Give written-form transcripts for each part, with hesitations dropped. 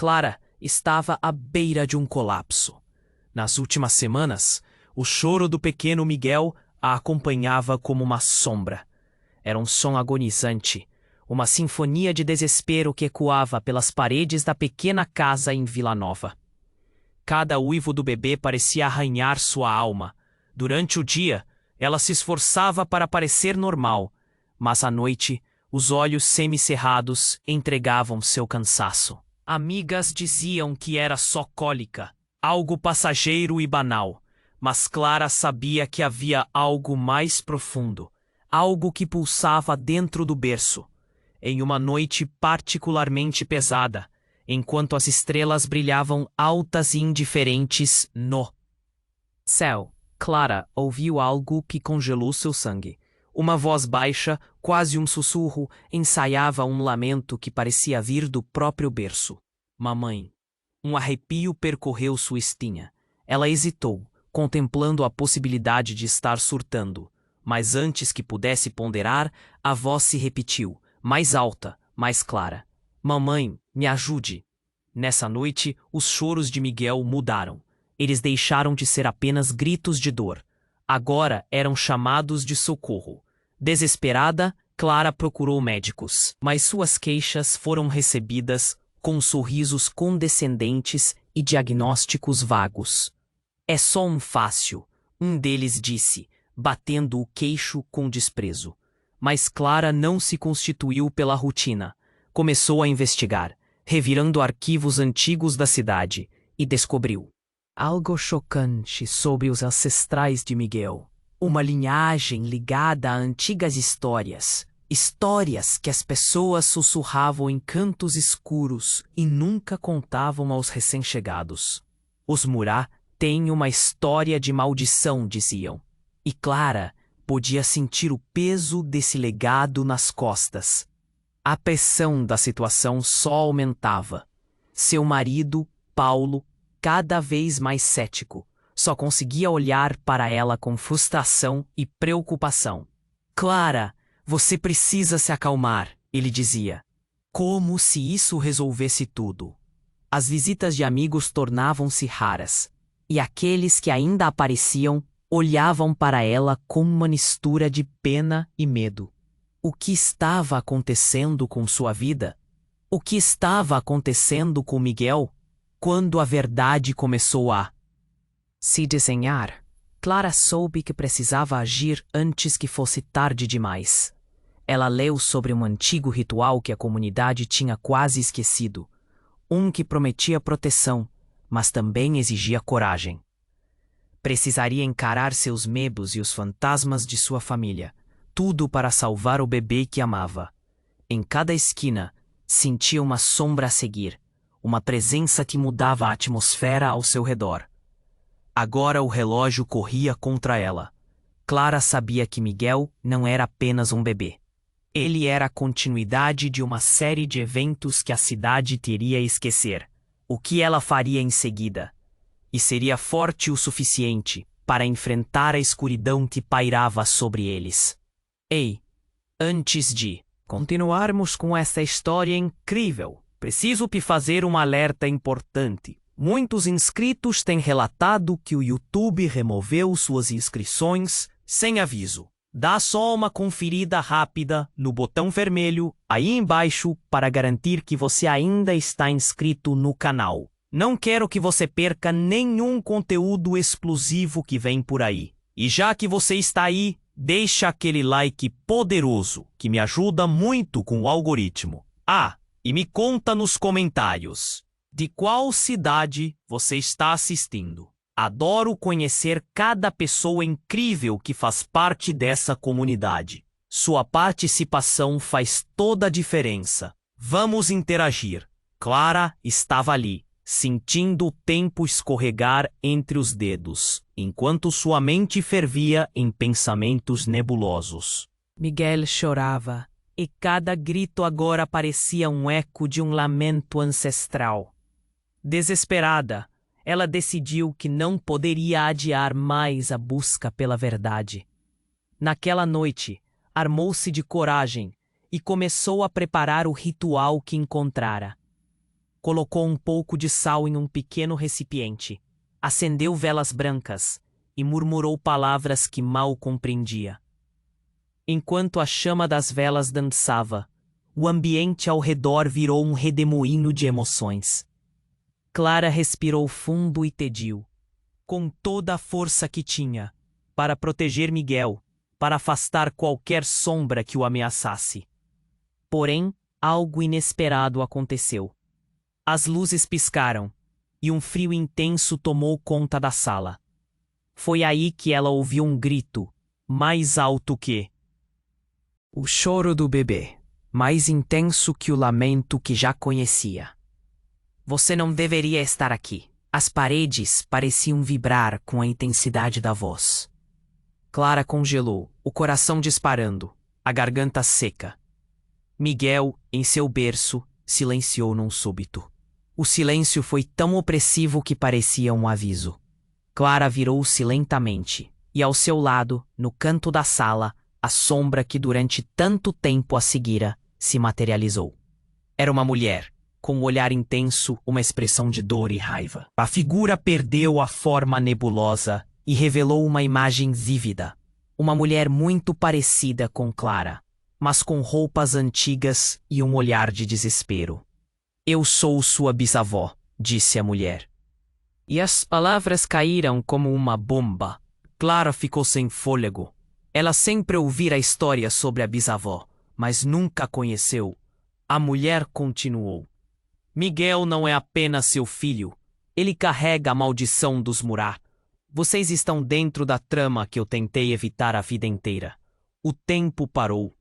Clara estava à beira de um colapso. Nas últimas semanas, o choro do pequeno Miguel a acompanhava como uma sombra. Era um som agonizante, uma sinfonia de desespero que ecoava pelas paredes da pequena casa em Vila Nova. Cada uivo do bebê parecia arranhar sua alma. Durante o dia, ela se esforçava para parecer normal, mas à noite, os olhos semicerrados entregavam seu cansaço. Amigas diziam que era só cólica, algo passageiro e banal, mas Clara sabia que havia algo mais profundo, algo que pulsava dentro do berço. Em uma noite particularmente pesada, enquanto as estrelas brilhavam altas e indiferentes no céu, Clara ouviu algo que congelou seu sangue. Uma voz baixa, quase um sussurro, ensaiava um lamento que parecia vir do próprio berço. Mamãe. Um arrepio percorreu sua espinha. Ela hesitou, contemplando a possibilidade de estar surtando. Mas antes que pudesse ponderar, a voz se repetiu, mais alta, mais clara. Mamãe, me ajude. Nessa noite, os choros de Miguel mudaram. Eles deixaram de ser apenas gritos de dor. Agora eram chamados de socorro. Desesperada, Clara procurou médicos, mas suas queixas foram recebidas com sorrisos condescendentes e diagnósticos vagos. É só um fácil, um deles disse, batendo o queixo com desprezo. Mas Clara não se constituiu pela rotina. Começou a investigar, revirando arquivos antigos da cidade, e descobriu algo chocante sobre os ancestrais de Miguel. Uma linhagem ligada a antigas histórias. Histórias que as pessoas sussurravam em cantos escuros e nunca contavam aos recém-chegados. Os Murat têm uma história de maldição, diziam. E Clara podia sentir o peso desse legado nas costas. A pressão da situação só aumentava. Seu marido, Paulo, cada vez mais cético, só conseguia olhar para ela com frustração e preocupação. Clara, você precisa se acalmar, ele dizia. Como se isso resolvesse tudo. As visitas de amigos tornavam-se raras, e aqueles que ainda apareciam olhavam para ela com uma mistura de pena e medo. O que estava acontecendo com sua vida? O que estava acontecendo com Miguel? Quando a verdade começou a se desenhar, Clara soube que precisava agir antes que fosse tarde demais. Ela leu sobre um antigo ritual que a comunidade tinha quase esquecido. Um que prometia proteção, mas também exigia coragem. Precisaria encarar seus medos e os fantasmas de sua família, tudo para salvar o bebê que amava. Em cada esquina, sentia uma sombra a seguir, uma presença que mudava a atmosfera ao seu redor. Agora o relógio corria contra ela. Clara sabia que Miguel não era apenas um bebê. Ele era a continuidade de uma série de eventos que a cidade teria a esquecer. O que ela faria em seguida? E seria forte o suficiente para enfrentar a escuridão que pairava sobre eles. Ei, antes de continuarmos com essa história incrível, preciso te fazer um alerta importante. Muitos inscritos têm relatado que o YouTube removeu suas inscrições sem aviso. Dá só uma conferida rápida no botão vermelho aí embaixo para garantir que você ainda está inscrito no canal. Não quero que você perca nenhum conteúdo exclusivo que vem por aí. E já que você está aí, deixa aquele like poderoso que me ajuda muito com o algoritmo. Ah, e me conta nos comentários de qual cidade você está assistindo. Adoro conhecer cada pessoa incrível que faz parte dessa comunidade. Sua participação faz toda a diferença. Vamos interagir. Clara estava ali, sentindo o tempo escorregar entre os dedos, enquanto sua mente fervia em pensamentos nebulosos. Miguel chorava, e cada grito agora parecia um eco de um lamento ancestral. Desesperada, ela decidiu que não poderia adiar mais a busca pela verdade. Naquela noite, armou-se de coragem e começou a preparar o ritual que encontrara. colocou um pouco de sal em um pequeno recipiente, acendeu velas brancas e murmurou palavras que mal compreendia. Enquanto a chama das velas dançava, o ambiente ao redor virou um redemoinho de emoções. Clara respirou fundo e pediu, com toda a força que tinha, para proteger Miguel, para afastar qualquer sombra que o ameaçasse. Porém, algo inesperado aconteceu. As luzes piscaram, e um frio intenso tomou conta da sala. Foi aí que ela ouviu um grito, mais alto que o choro do bebê, mais intenso que o lamento que já conhecia. Você não deveria estar aqui. As paredes pareciam vibrar com a intensidade da voz. Clara congelou, o coração disparando, a garganta seca. Miguel, em seu berço, silenciou num súbito. O silêncio foi tão opressivo que parecia um aviso. Clara virou-se lentamente, e ao seu lado, no canto da sala, a sombra que durante tanto tempo a seguira se materializou. Era uma mulher, com um olhar intenso, uma expressão de dor e raiva. A figura perdeu a forma nebulosa e revelou uma imagem vívida. Uma mulher muito parecida com Clara, mas com roupas antigas e um olhar de desespero. Eu sou sua bisavó, disse a mulher. E as palavras caíram como uma bomba. Clara ficou sem fôlego. Ela sempre ouvira a história sobre a bisavó, mas nunca a conheceu. A mulher continuou. Miguel não é apenas seu filho. Ele carrega a maldição dos Murat. Vocês estão dentro da trama que eu tentei evitar a vida inteira. O tempo parou.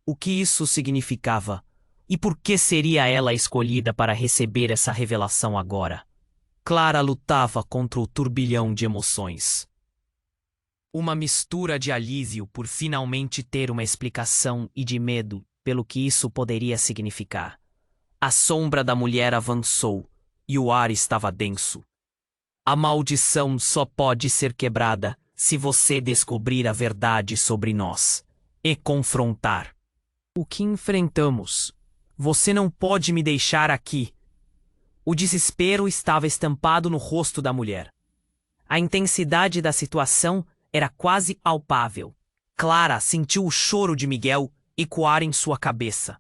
O que isso significava? E por que seria ela escolhida para receber essa revelação agora? Clara lutava contra o turbilhão de emoções. Uma mistura de alívio por finalmente ter uma explicação e de medo pelo que isso poderia significar. A sombra da mulher avançou e o ar estava denso. A maldição só pode ser quebrada se você descobrir a verdade sobre nós e confrontar. O que enfrentamos? Você não pode me deixar aqui. O desespero estava estampado no rosto da mulher. A intensidade da situação era quase palpável. Clara sentiu o choro de Miguel ecoar em sua cabeça,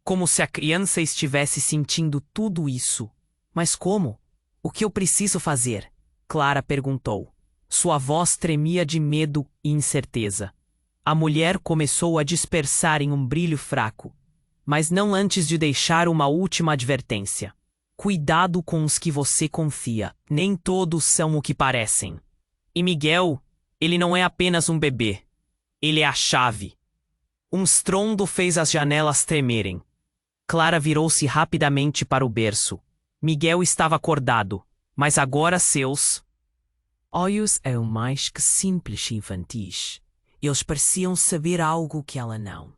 como se a criança estivesse sentindo tudo isso. Mas como? O que eu preciso fazer? Clara perguntou. Sua voz tremia de medo e incerteza. A mulher começou a dispersar em um brilho fraco, mas não antes de deixar uma última advertência. Cuidado com os que você confia. Nem todos são o que parecem. E Miguel, ele não é apenas um bebê. Ele é a chave. Um estrondo fez as janelas tremerem. Clara virou-se rapidamente para o berço. Miguel estava acordado, mas agora seus olhos eram mais que simples infantis. Eles pareciam saber algo que ela não.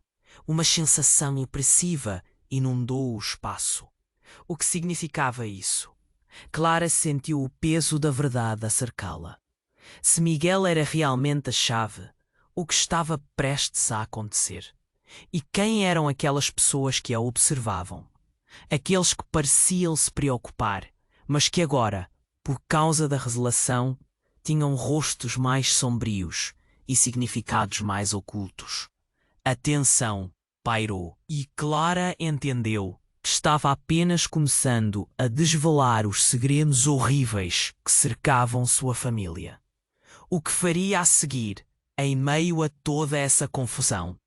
Uma sensação opressiva inundou o espaço. O que significava isso? Clara sentiu o peso da verdade a cercá-la. Se Miguel era realmente a chave, o que estava prestes a acontecer? E quem eram aquelas pessoas que a observavam? Aqueles que pareciam se preocupar, mas que agora, por causa da revelação, tinham rostos mais sombrios e significados mais ocultos. A tensão pairou e Clara entendeu que estava apenas começando a desvelar os segredos horríveis que cercavam sua família. O que faria a seguir, em meio a toda essa confusão?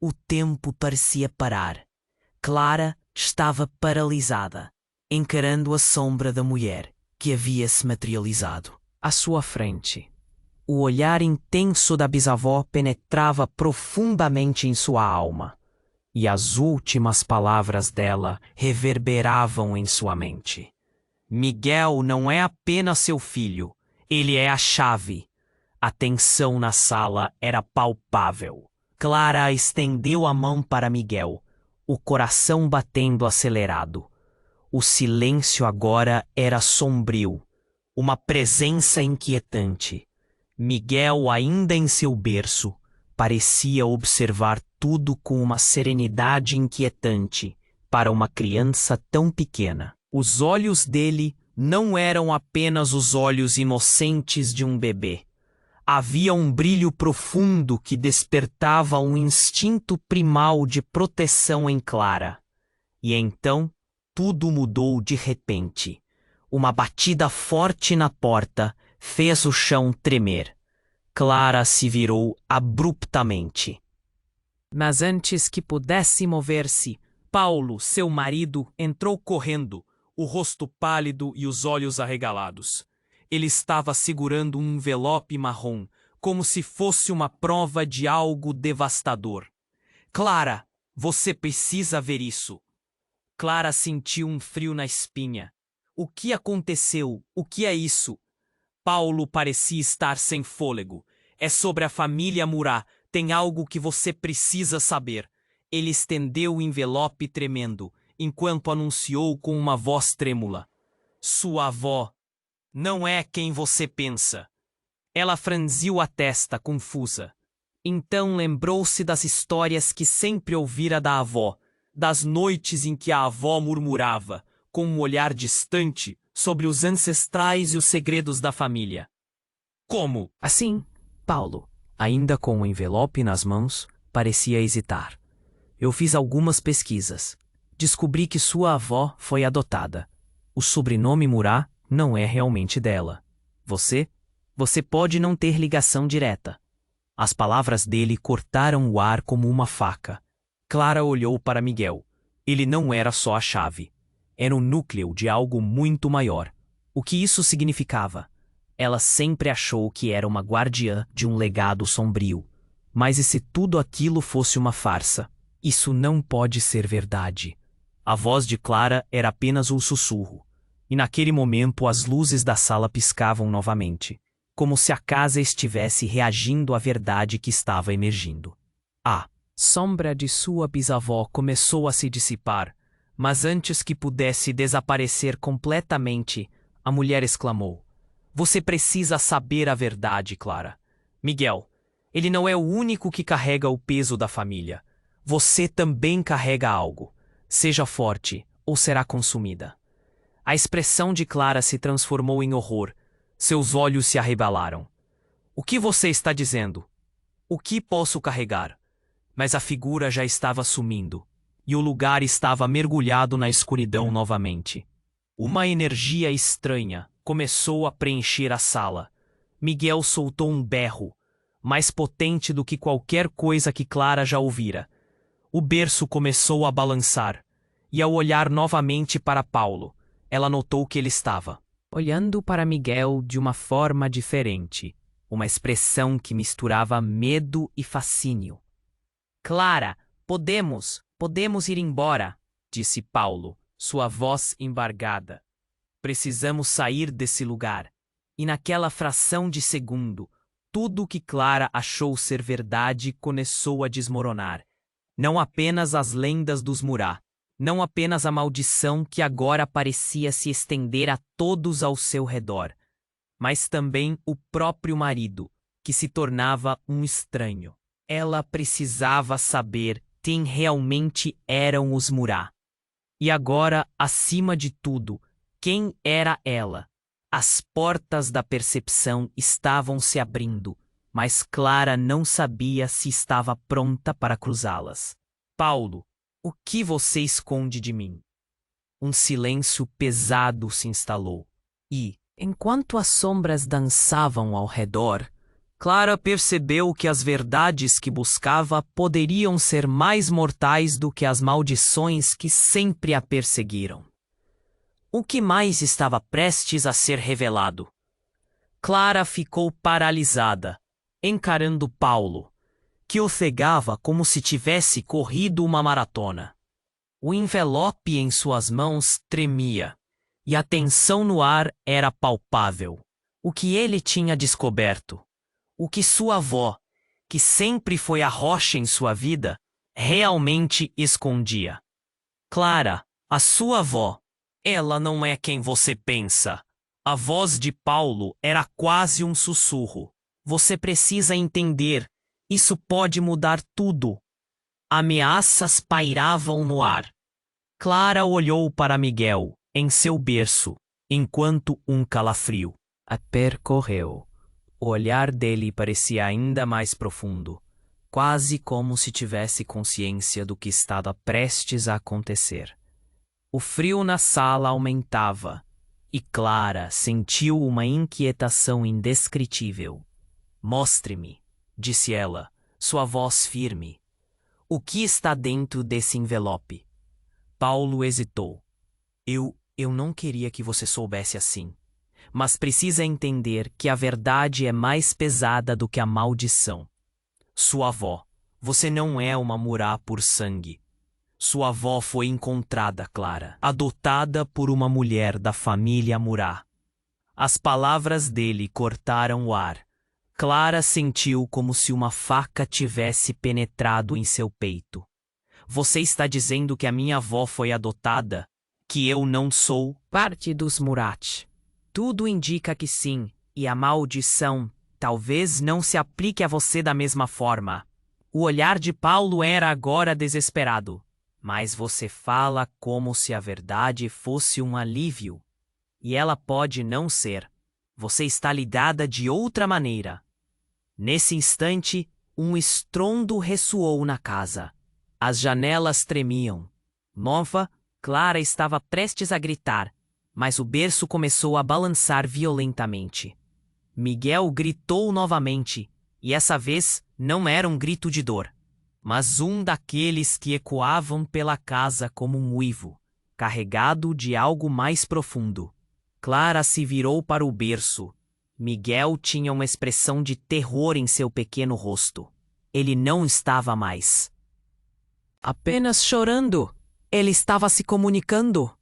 O tempo parecia parar. Clara estava paralisada, encarando a sombra da mulher que havia se materializado à sua frente. O olhar intenso da bisavó penetrava profundamente em sua alma, e as últimas palavras dela reverberavam em sua mente. Miguel não é apenas seu filho, ele é a chave. A tensão na sala era palpável. Clara estendeu a mão para Miguel, o coração batendo acelerado. O silêncio agora era sombrio, uma presença inquietante. Miguel, ainda em seu berço, parecia observar tudo com uma serenidade inquietante para uma criança tão pequena. Os olhos dele não eram apenas os olhos inocentes de um bebê. Havia um brilho profundo que despertava um instinto primal de proteção em Clara. E então, tudo mudou de repente. Uma batida forte na porta fez o chão tremer. Clara se virou abruptamente. Mas antes que pudesse mover-se, Paulo, seu marido, entrou correndo, o rosto pálido e os olhos arregalados. Ele estava segurando um envelope marrom, como se fosse uma prova de algo devastador. Clara, você precisa ver isso. Clara sentiu um frio na espinha. O que aconteceu? O que é isso? Paulo parecia estar sem fôlego. É sobre a família Murat. Tem algo que você precisa saber. Ele estendeu o envelope tremendo, enquanto anunciou com uma voz trêmula. Sua avó não é quem você pensa. Ela franziu a testa, confusa. Então lembrou-se das histórias que sempre ouvira da avó, das noites em que a avó murmurava, com um olhar distante, sobre os ancestrais e os segredos da família. Como? Assim, Paulo, ainda com o envelope nas mãos, parecia hesitar. Eu fiz algumas pesquisas. Descobri que sua avó foi adotada. O sobrenome Murat não é realmente dela. Você pode não ter ligação direta. As palavras dele cortaram o ar como uma faca. Clara olhou para Miguel. Ele não era só a chave. Era o núcleo de algo muito maior. O que isso significava? Ela sempre achou que era uma guardiã de um legado sombrio. Mas e se tudo aquilo fosse uma farsa? Isso não pode ser verdade. A voz de Clara era apenas um sussurro. E naquele momento as luzes da sala piscavam novamente, como se a casa estivesse reagindo à verdade que estava emergindo. A sombra de sua bisavó começou a se dissipar, mas antes que pudesse desaparecer completamente, a mulher exclamou: Você precisa saber a verdade, Clara. Miguel, ele não é o único que carrega o peso da família. Você também carrega algo. Seja forte, ou será consumida. A expressão de Clara se transformou em horror. Seus olhos se arrebolaram. O que você está dizendo? O que posso carregar? Mas a figura já estava sumindo, e o lugar estava mergulhado na escuridão novamente. Uma energia estranha começou a preencher a sala. Miguel soltou um berro, mais potente do que qualquer coisa que Clara já ouvira. O berço começou a balançar, e ao olhar novamente para Paulo, ela notou que ele estava olhando para Miguel de uma forma diferente, uma expressão que misturava medo e fascínio. Clara, podemos ir embora, disse Paulo, sua voz embargada. Precisamos sair desse lugar. E naquela fração de segundo, tudo o que Clara achou ser verdade começou a desmoronar. Não apenas as lendas dos Murat, não apenas a maldição que agora parecia se estender a todos ao seu redor, mas também o próprio marido, que se tornava um estranho. Ela precisava saber quem realmente eram os Murat. E agora, acima de tudo, quem era ela? As portas da percepção estavam se abrindo, mas Clara não sabia se estava pronta para cruzá-las. Paulo, o que você esconde de mim? Um silêncio pesado se instalou. E, enquanto as sombras dançavam ao redor, Clara percebeu que as verdades que buscava poderiam ser mais mortais do que as maldições que sempre a perseguiram. O que mais estava prestes a ser revelado? Clara ficou paralisada, encarando Paulo, que o cegava como se tivesse corrido uma maratona. O envelope em suas mãos tremia, e a tensão no ar era palpável. O que ele tinha descoberto? O que sua avó, que sempre foi a rocha em sua vida, realmente escondia? Clara, a sua avó, ela não é quem você pensa. A voz de Paulo era quase um sussurro. Você precisa entender. Isso pode mudar tudo. Ameaças pairavam no ar. Clara olhou para Miguel, em seu berço, enquanto um calafrio a percorreu. O olhar dele parecia ainda mais profundo, quase como se tivesse consciência do que estava prestes a acontecer. O frio na sala aumentava, e Clara sentiu uma inquietação indescritível. Mostre-me, disse ela, sua voz firme. O que está dentro desse envelope? Paulo hesitou. Eu não queria que você soubesse assim. Mas precisa entender que a verdade é mais pesada do que a maldição. Sua avó, você não é uma Murá por sangue. Sua avó foi encontrada, Clara, adotada por uma mulher da família Murá. As palavras dele cortaram o ar. Clara sentiu como se uma faca tivesse penetrado em seu peito. Você está dizendo que a minha avó foi adotada? Que eu não sou parte dos Murat? Tudo indica que sim, e a maldição talvez não se aplique a você da mesma forma. O olhar de Paulo era agora desesperado. Mas você fala como se a verdade fosse um alívio. E ela pode não ser. Você está lidada de outra maneira. Nesse instante, um estrondo ressoou na casa. As janelas tremiam. Nova, Clara estava prestes a gritar, mas o berço começou a balançar violentamente. Miguel gritou novamente, e essa vez não era um grito de dor, mas um daqueles que ecoavam pela casa como um uivo, carregado de algo mais profundo. Clara se virou para o berço. Miguel tinha uma expressão de terror em seu pequeno rosto. Ele não estava mais apenas chorando. Ele estava se comunicando.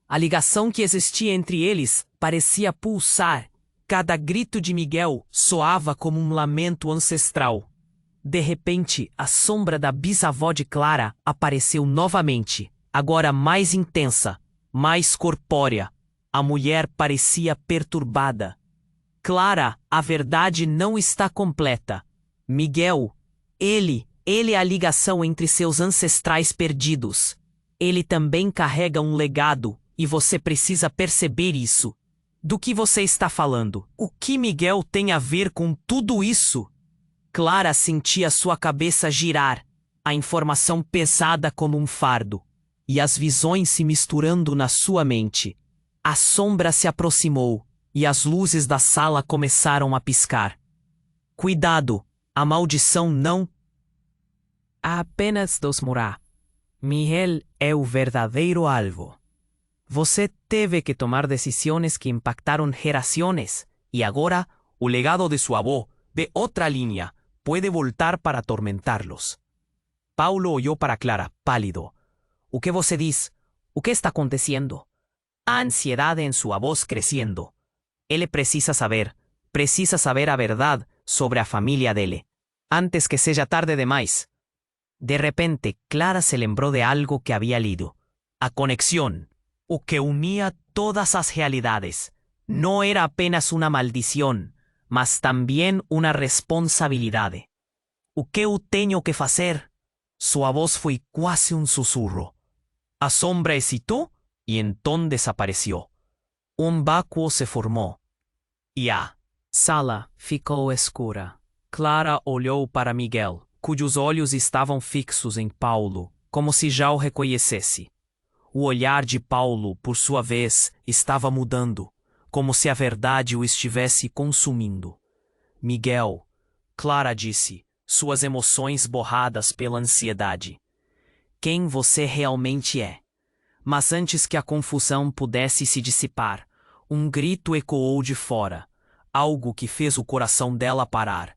A ligação que existia entre eles parecia pulsar. Cada grito de Miguel soava como um lamento ancestral. De repente, a sombra da bisavó de Clara apareceu novamente, agora mais intensa, mais corpórea. A mulher parecia perturbada. Clara, a verdade não está completa. Miguel, ele é a ligação entre seus ancestrais perdidos. Ele também carrega um legado, e você precisa perceber isso. Do que você está falando? O que Miguel tem a ver com tudo isso? Clara sentia sua cabeça girar, a informação pesada como um fardo, e as visões se misturando na sua mente. A sombra se aproximou, e as luzes da sala começaram a piscar. Cuidado, a maldição não... Há apenas dos Murá. Miguel é o verdadeiro alvo. Você teve que tomar decisões que impactaram gerações, e agora o legado de sua avó, de outra linha, pode voltar para atormentarlos. Paulo olhou para Clara, pálido. O que você diz? O que está acontecendo? A ansiedade em sua voz crescendo. Ele precisa saber a verdade sobre a família dele, antes que seja tarde demais. De repente, Clara se lembrou de algo que havia lido. A conexão, o que unia todas as realidades. Não era apenas uma maldição, mas também uma responsabilidade. O que eu tenho que fazer? Sua voz foi quase um sussurro. A sombra hesitou e então desapareceu. Um vácuo se formou. E a sala ficou escura. Clara olhou para Miguel, cujos olhos estavam fixos em Paulo, como se já o reconhecesse. O olhar de Paulo, por sua vez, estava mudando, como se a verdade o estivesse consumindo. Miguel, Clara disse, suas emoções borradas pela ansiedade. Quem você realmente é? Mas antes que a confusão pudesse se dissipar, um grito ecoou de fora, algo que fez o coração dela parar.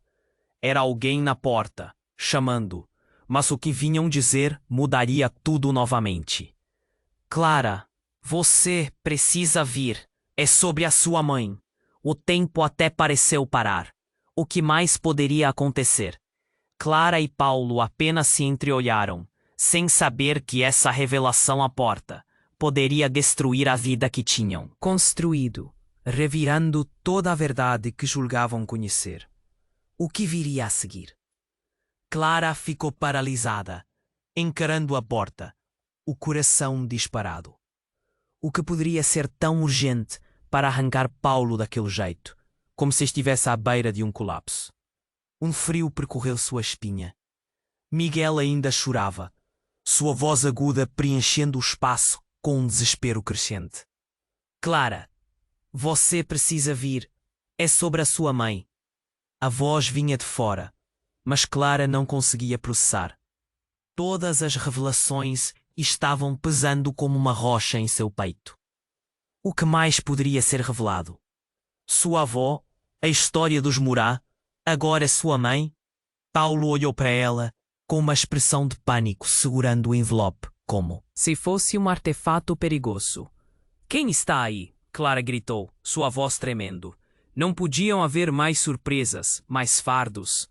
Era alguém na porta, chamando, mas o que vinham dizer mudaria tudo novamente. Clara, você precisa vir. É sobre a sua mãe. O tempo até pareceu parar. O que mais poderia acontecer? Clara e Paulo apenas se entreolharam, sem saber que essa revelação à porta poderia destruir a vida que tinham construído, revirando toda a verdade que julgavam conhecer. O que viria a seguir? Clara ficou paralisada, encarando a porta, o coração disparado. O que poderia ser tão urgente para arrancar Paulo daquele jeito, como se estivesse à beira de um colapso? Um frio percorreu sua espinha. Miguel ainda chorava, sua voz aguda preenchendo o espaço com um desespero crescente. Clara, você precisa vir. É sobre a sua mãe. A voz vinha de fora, mas Clara não conseguia processar. Todas as revelações estavam pesando como uma rocha em seu peito. O que mais poderia ser revelado? Sua avó, a história dos Murá, agora sua mãe? Paulo olhou para ela com uma expressão de pânico segurando o envelope, como se fosse um artefato perigoso. Quem está aí? Clara gritou, sua voz tremendo. Não podiam haver mais surpresas, mais fardos.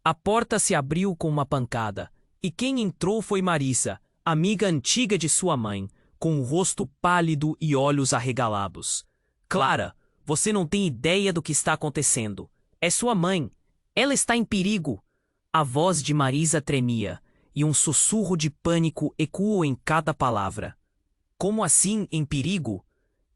A porta se abriu com uma pancada, e quem entrou foi Marisa, amiga antiga de sua mãe, com o rosto pálido e olhos arregalados. Clara, você não tem ideia do que está acontecendo. É sua mãe. Ela está em perigo. A voz de Marisa tremia, e um sussurro de pânico ecoou em cada palavra. Como assim, em perigo?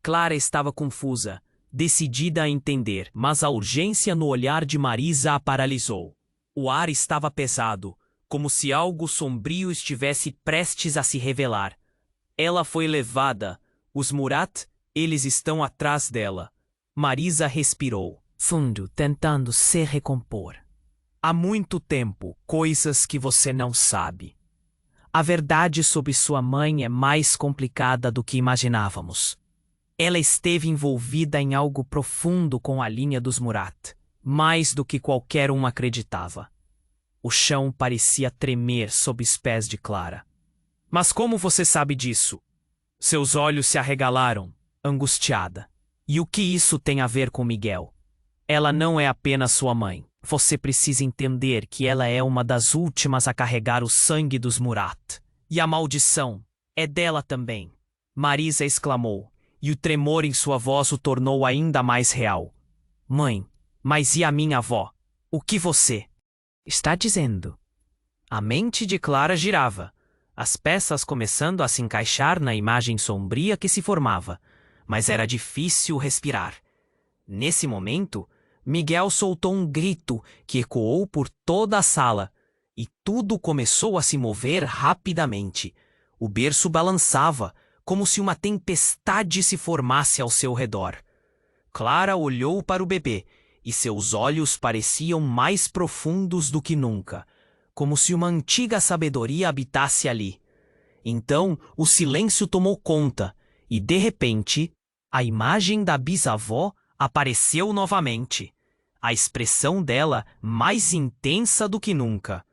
Clara estava confusa, decidida a entender, mas a urgência no olhar de Marisa a paralisou. O ar estava pesado, como se algo sombrio estivesse prestes a se revelar. Ela foi levada. Os Murat, eles estão atrás dela. Marisa respirou fundo, tentando se recompor. Há muito tempo, coisas que você não sabe. A verdade sobre sua mãe é mais complicada do que imaginávamos. Ela esteve envolvida em algo profundo com a linha dos Murat, mais do que qualquer um acreditava. O chão parecia tremer sob os pés de Clara. Mas como você sabe disso? Seus olhos se arregalaram, angustiada. E o que isso tem a ver com Miguel? Ela não é apenas sua mãe. Você precisa entender que ela é uma das últimas a carregar o sangue dos Murat. E a maldição é dela também. Marisa exclamou, e o tremor em sua voz o tornou ainda mais real. Mãe, mas e a minha avó? O que você está dizendo? A mente de Clara girava, as peças começando a se encaixar na imagem sombria que se formava, mas era difícil respirar. Nesse momento, Miguel soltou um grito que ecoou por toda a sala, e tudo começou a se mover rapidamente. O berço balançava, como se uma tempestade se formasse ao seu redor. Clara olhou para o bebê, e seus olhos pareciam mais profundos do que nunca, como se uma antiga sabedoria habitasse ali. Então, o silêncio tomou conta, e de repente, a imagem da bisavó apareceu novamente. A expressão dela mais intensa do que nunca.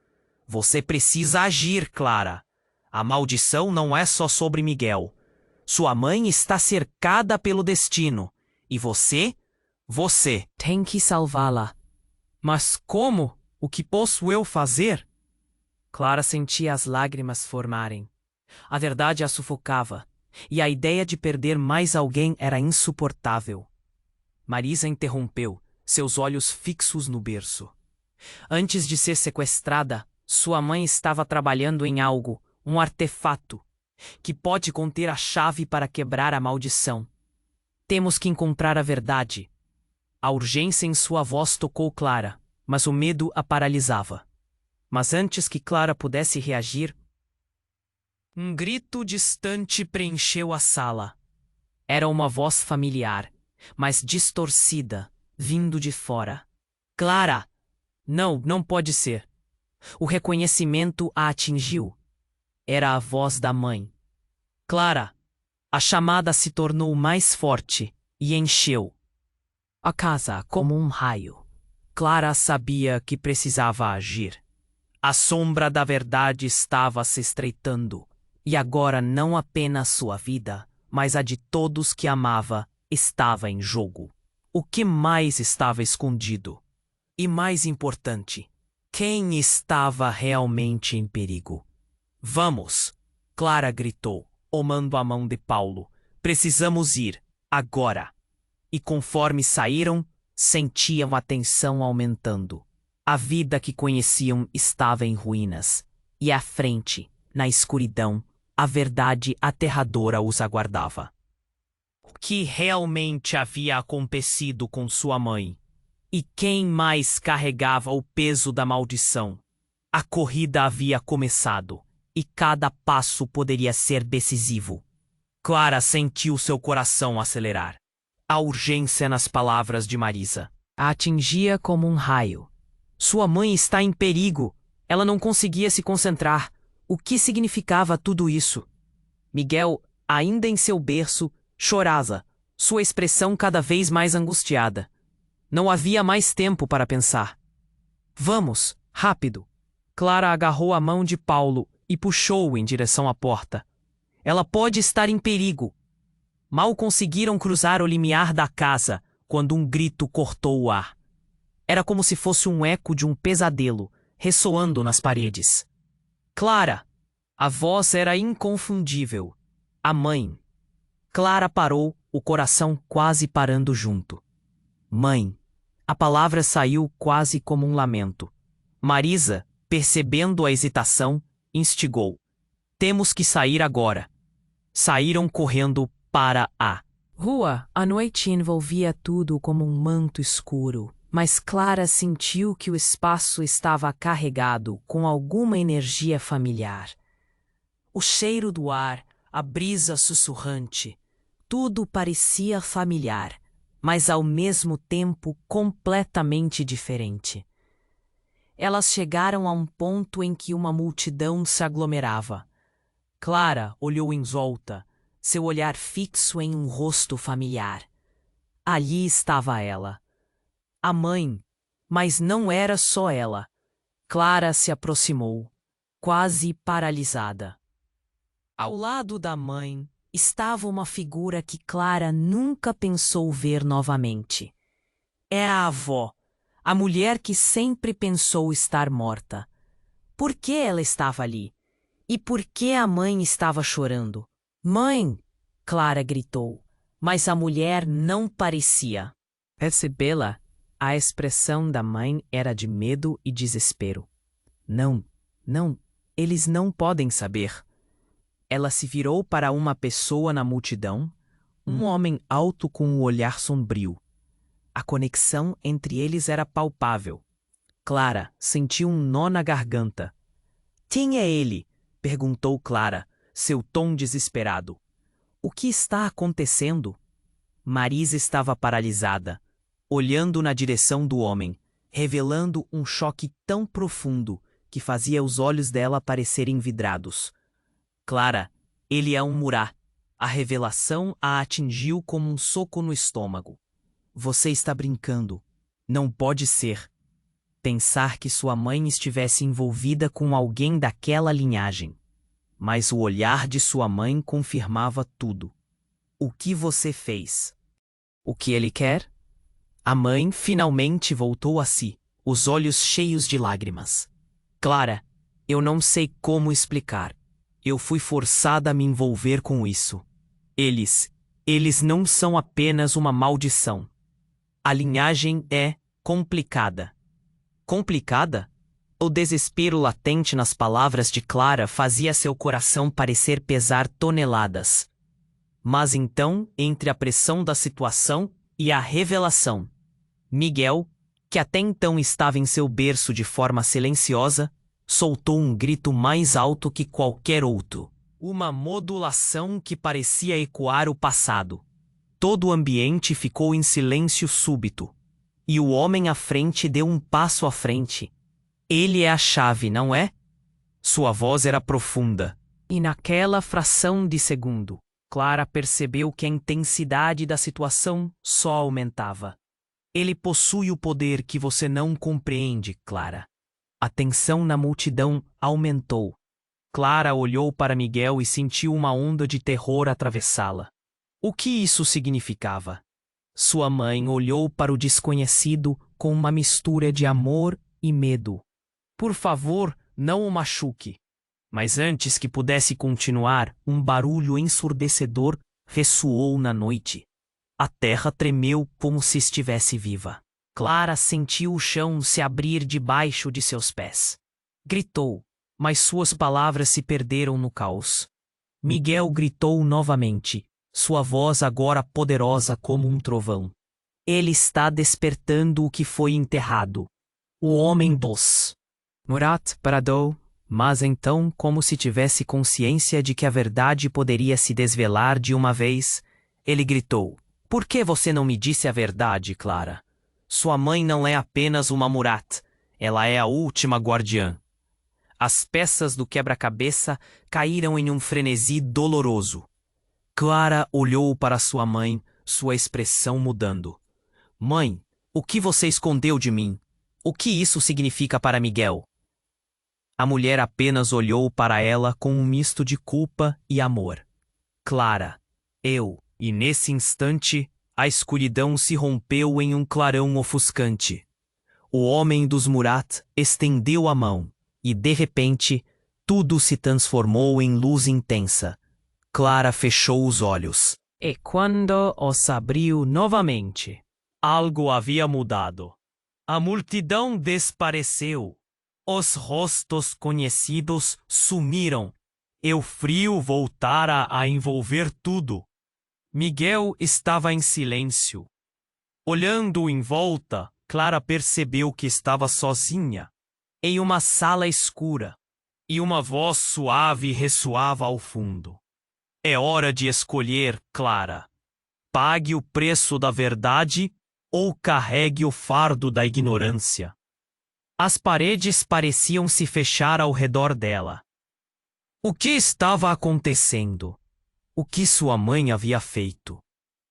Você precisa agir, Clara. A maldição não é só sobre Miguel. Sua mãe está cercada pelo destino. E você tem que salvá-la. Mas como? O que posso eu fazer? Clara sentia as lágrimas formarem. A verdade a sufocava, e a ideia de perder mais alguém era insuportável. Marisa interrompeu, seus olhos fixos no berço. Antes de ser sequestrada, sua mãe estava trabalhando em algo, um artefato, que pode conter a chave para quebrar a maldição. Temos que encontrar a verdade. A urgência em sua voz tocou Clara, mas o medo a paralisava. Mas antes que Clara pudesse reagir, um grito distante preencheu a sala. Era uma voz familiar, mas distorcida, vindo de fora. Clara! Não pode ser. O reconhecimento a atingiu. Era a voz da mãe. Clara! A chamada se tornou mais forte e encheu a casa como um raio. Clara sabia que precisava agir. A sombra da verdade estava se estreitando, e agora não apenas sua vida, mas a de todos que amava, estava em jogo. O que mais estava escondido? E mais importante, quem estava realmente em perigo? Vamos! Clara gritou, tomando a mão de Paulo. Precisamos ir, agora! E conforme saíram, sentiam a tensão aumentando. A vida que conheciam estava em ruínas, e à frente, na escuridão, a verdade aterradora os aguardava. que realmente havia acontecido com sua mãe? E quem mais carregava o peso da maldição? A corrida havia começado, e cada passo poderia ser decisivo. Clara sentiu seu coração acelerar. A urgência nas palavras de Marisa a atingia como um raio. Sua mãe está em perigo. Ela não conseguia se concentrar. O que significava tudo isso? Miguel, ainda em seu berço, chorava, sua expressão cada vez mais angustiada. Não havia mais tempo para pensar. Vamos, rápido! Clara agarrou a mão de Paulo e puxou-o em direção à porta. Ela pode estar em perigo. Mal conseguiram cruzar o limiar da casa quando um grito cortou o ar. Era como se fosse um eco de um pesadelo, ressoando nas paredes. Clara! A voz era inconfundível. A mãe. Clara parou, o coração quase parando junto. Mãe. A palavra saiu quase como um lamento. Marisa, percebendo a hesitação, instigou. Temos que sair agora. Saíram correndo para a rua. A noite envolvia tudo como um manto escuro, mas Clara sentiu que o espaço estava carregado com alguma energia familiar. O cheiro do ar, a brisa sussurrante, tudo parecia familiar, mas ao mesmo tempo completamente diferente. Elas chegaram a um ponto em que uma multidão se aglomerava. Clara olhou em volta, seu olhar fixo em um rosto familiar. Ali estava ela. A mãe, mas não era só ela. Clara se aproximou, quase paralisada. Ao lado da mãe estava uma figura que Clara nunca pensou ver novamente. É a avó, a mulher que sempre pensou estar morta. Por que ela estava ali? E por que a mãe estava chorando? Mãe! Clara gritou, mas a mulher não parecia percebê-la. A expressão da mãe era de medo e desespero. Não, eles não podem saber. Ela se virou para uma pessoa na multidão, um homem alto com um olhar sombrio. A conexão entre eles era palpável. Clara sentiu um nó na garganta. Quem é ele? Perguntou Clara, seu tom desesperado. O que está acontecendo? Marisa estava paralisada, olhando na direção do homem, revelando um choque tão profundo que fazia os olhos dela parecerem vidrados. Clara, ele é um Murá. A revelação a atingiu como um soco no estômago. Você está brincando. Não pode ser. Pensar que sua mãe estivesse envolvida com alguém daquela linhagem. Mas o olhar de sua mãe confirmava tudo. O que você fez? O que ele quer? A mãe finalmente voltou a si, os olhos cheios de lágrimas. Clara, eu não sei como explicar. Eu fui forçada a me envolver com isso. Eles não são apenas uma maldição. A linhagem é complicada. Complicada? O desespero latente nas palavras de Clara fazia seu coração parecer pesar toneladas. Mas então, entre a pressão da situação e a revelação, Miguel, que até então estava em seu berço de forma silenciosa, soltou um grito mais alto que qualquer outro. Uma modulação que parecia ecoar o passado. Todo o ambiente ficou em silêncio súbito. E o homem à frente deu um passo à frente. Ele é a chave, não é? Sua voz era profunda. E naquela fração de segundo, Clara percebeu que a intensidade da situação só aumentava. Ele possui o poder que você não compreende, Clara. A tensão na multidão aumentou. Clara olhou para Miguel e sentiu uma onda de terror atravessá-la. O que isso significava? Sua mãe olhou para o desconhecido com uma mistura de amor e medo. Por favor, não o machuque. Mas antes que pudesse continuar, um barulho ensurdecedor ressoou na noite. A terra tremeu como se estivesse viva. Clara sentiu o chão se abrir debaixo de seus pés. Gritou, mas suas palavras se perderam no caos. Miguel gritou novamente, sua voz agora poderosa como um trovão. Ele está despertando o que foi enterrado. O homem dos. Murat bradou, mas então, como se tivesse consciência de que a verdade poderia se desvelar de uma vez, ele gritou: "Por que você não me disse a verdade, Clara? Sua mãe não é apenas uma Murat, ela é a última guardiã." As peças do quebra-cabeça caíram em um frenesi doloroso. Clara olhou para sua mãe, sua expressão mudando. "Mãe, o que você escondeu de mim? O que isso significa para Miguel?" A mulher apenas olhou para ela com um misto de culpa e amor. "Clara, eu..." E nesse instante, a escuridão se rompeu em um clarão ofuscante. O homem dos Murat estendeu a mão, e de repente, tudo se transformou em luz intensa. Clara fechou os olhos. E quando os abriu novamente, algo havia mudado. A multidão desapareceu. Os rostos conhecidos sumiram. E o frio voltara a envolver tudo. Miguel estava em silêncio. Olhando em volta, Clara percebeu que estava sozinha, em uma sala escura, e uma voz suave ressoava ao fundo. "É hora de escolher, Clara. Pague o preço da verdade ou carregue o fardo da ignorância." As paredes pareciam se fechar ao redor dela. O que estava acontecendo? O que sua mãe havia feito?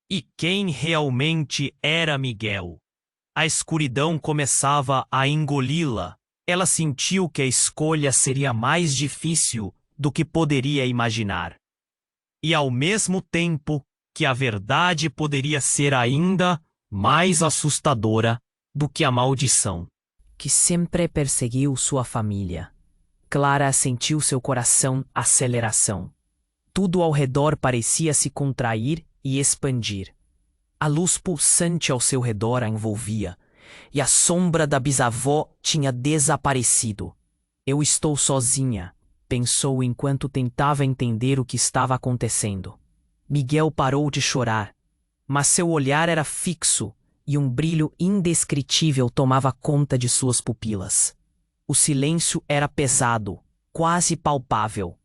E quem realmente era Miguel? A escuridão começava a engoli-la. Ela sentiu que a escolha seria mais difícil do que poderia imaginar. E ao mesmo tempo que a verdade poderia ser ainda mais assustadora do que a maldição que sempre perseguiu sua família. Clara sentiu seu coração aceleração. Tudo ao redor parecia se contrair e expandir. A luz pulsante ao seu redor a envolvia, e a sombra da bisavó tinha desaparecido. "Eu estou sozinha", pensou enquanto tentava entender o que estava acontecendo. Miguel parou de chorar, mas seu olhar era fixo e um brilho indescritível tomava conta de suas pupilas. O silêncio era pesado, quase palpável.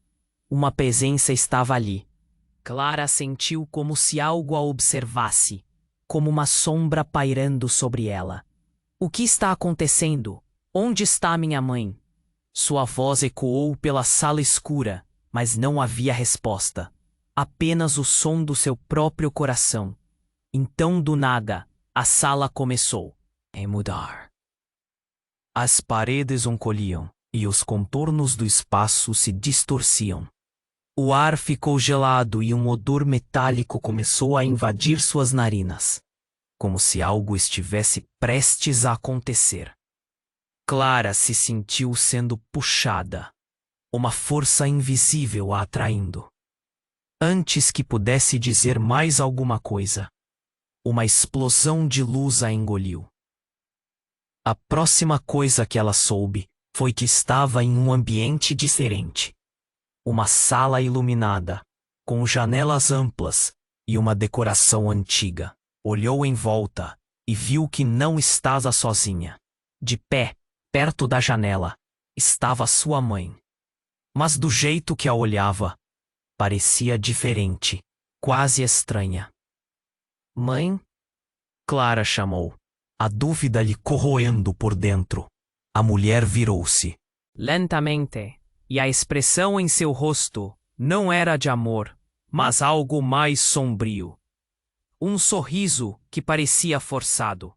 Uma presença estava ali. Clara sentiu como se algo a observasse, como uma sombra pairando sobre ela. "O que está acontecendo? Onde está minha mãe?" Sua voz ecoou pela sala escura, mas não havia resposta. Apenas o som do seu próprio coração. Então, do nada, a sala começou a mudar. As paredes encolhiam e os contornos do espaço se distorciam. O ar ficou gelado e um odor metálico começou a invadir suas narinas, como se algo estivesse prestes a acontecer. Clara se sentiu sendo puxada, uma força invisível a atraindo. Antes que pudesse dizer mais alguma coisa, uma explosão de luz a engoliu. A próxima coisa que ela soube foi que estava em um ambiente diferente. Uma sala iluminada, com janelas amplas e uma decoração antiga. Olhou em volta e viu que não estava sozinha. De pé, perto da janela, estava sua mãe. Mas do jeito que a olhava, parecia diferente, quase estranha. "Mãe?" Clara chamou, a dúvida lhe corroendo por dentro. A mulher virou-se lentamente, e a expressão em seu rosto não era de amor, mas algo mais sombrio. Um sorriso que parecia forçado.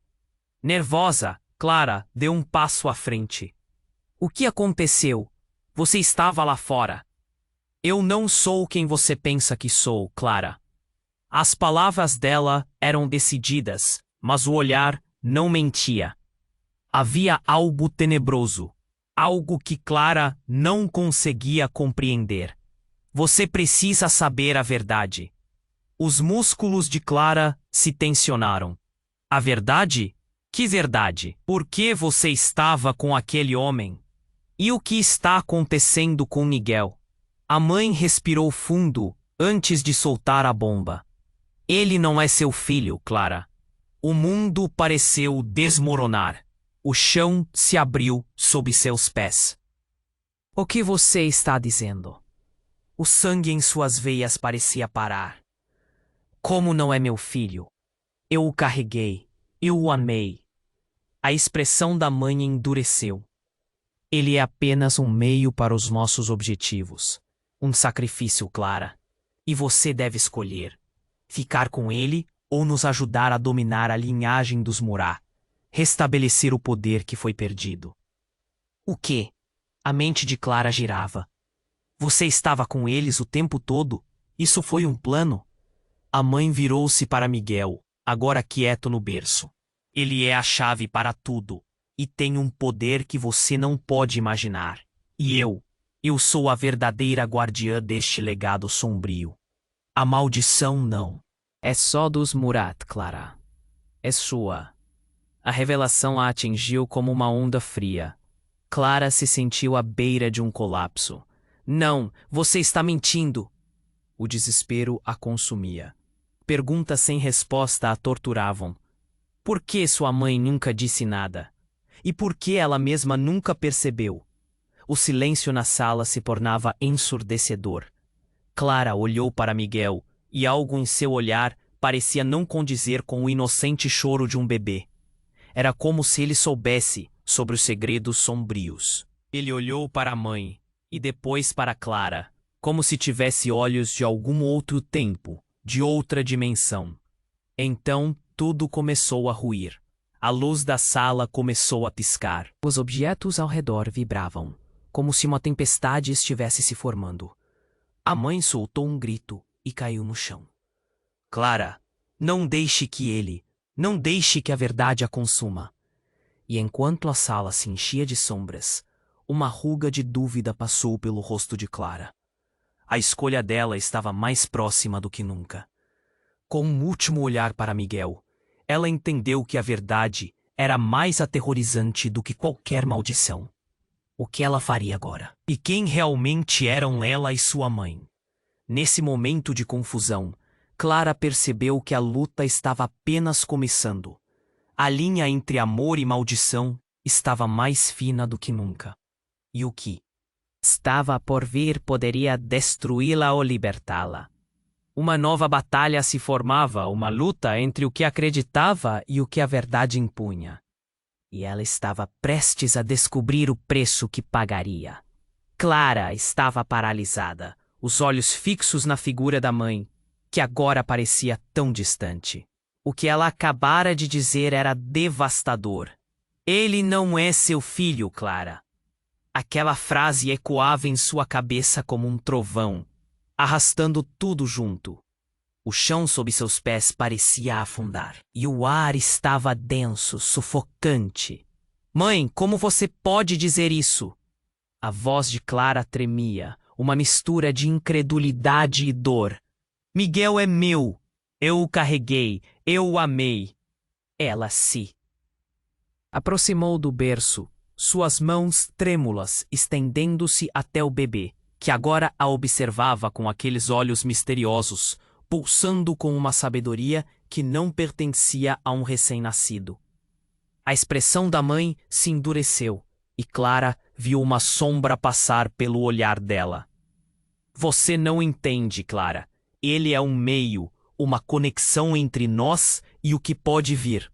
Nervosa, Clara deu um passo à frente. "O que aconteceu? Você estava lá fora." "Eu não sou quem você pensa que sou, Clara." As palavras dela eram decididas, mas o olhar não mentia. Havia algo tenebroso, algo que Clara não conseguia compreender. "Você precisa saber a verdade." Os músculos de Clara se tensionaram. "A verdade? Que verdade? Por que você estava com aquele homem? E o que está acontecendo com Miguel?" A mãe respirou fundo antes de soltar a bomba. Ele não é seu filho, Clara. O mundo pareceu desmoronar. O chão se abriu sob seus pés. O que você está dizendo? O sangue em suas veias parecia parar. Como não é meu filho? Eu o carreguei. Eu o amei. A expressão da mãe endureceu. Ele é apenas um meio para os nossos objetivos. Um sacrifício, Clara. E você deve escolher: ficar com ele ou nos ajudar a dominar a linhagem dos Murat, restabelecer o poder que foi perdido. O quê? A mente de Clara girava. Você estava com eles o tempo todo? Isso foi um plano? A mãe virou-se para Miguel, agora quieto no berço. Ele é a chave para tudo, e tem um poder que você não pode imaginar. E eu sou a verdadeira guardiã deste legado sombrio. A maldição não. É só dos Murat, Clara. É sua. A revelação a atingiu como uma onda fria. Clara se sentiu à beira de um colapso. Não, você está mentindo! O desespero a consumia. Perguntas sem resposta a torturavam. Por que sua mãe nunca disse nada? E por que ela mesma nunca percebeu? O silêncio na sala se tornava ensurdecedor. Clara olhou para Miguel, e algo em seu olhar parecia não condizer com o inocente choro de um bebê. Era como se ele soubesse sobre os segredos sombrios. Ele olhou para a mãe, e depois para Clara, como se tivesse olhos de algum outro tempo, de outra dimensão. Então, tudo começou a ruir. A luz da sala começou a piscar. Os objetos ao redor vibravam, como se uma tempestade estivesse se formando. A mãe soltou um grito e caiu no chão. Clara, não deixe que a verdade a consuma. E enquanto a sala se enchia de sombras, uma ruga de dúvida passou pelo rosto de Clara. A escolha dela estava mais próxima do que nunca. Com um último olhar para Miguel, ela entendeu que a verdade era mais aterrorizante do que qualquer maldição. O que ela faria agora? E quem realmente eram ela e sua mãe? Nesse momento de confusão, Clara percebeu que a luta estava apenas começando. A linha entre amor e maldição estava mais fina do que nunca. E o que estava por vir poderia destruí-la ou libertá-la. Uma nova batalha se formava, uma luta entre o que acreditava e o que a verdade impunha. E ela estava prestes a descobrir o preço que pagaria. Clara estava paralisada, os olhos fixos na figura da mãe, que agora parecia tão distante. O que ela acabara de dizer era devastador. Ele não é seu filho, Clara. Aquela frase ecoava em sua cabeça como um trovão, arrastando tudo junto. O chão sob seus pés parecia afundar, e o ar estava denso, sufocante. Mãe, como você pode dizer isso? A voz de Clara tremia, uma mistura de incredulidade e dor. Miguel é meu. Eu o carreguei, eu o amei. Ela se aproximou do berço, suas mãos trêmulas estendendo-se até o bebê, que agora a observava com aqueles olhos misteriosos, pulsando com uma sabedoria que não pertencia a um recém-nascido. A expressão da mãe se endureceu, e Clara viu uma sombra passar pelo olhar dela. Você não entende, Clara. Ele é um meio, uma conexão entre nós e o que pode vir.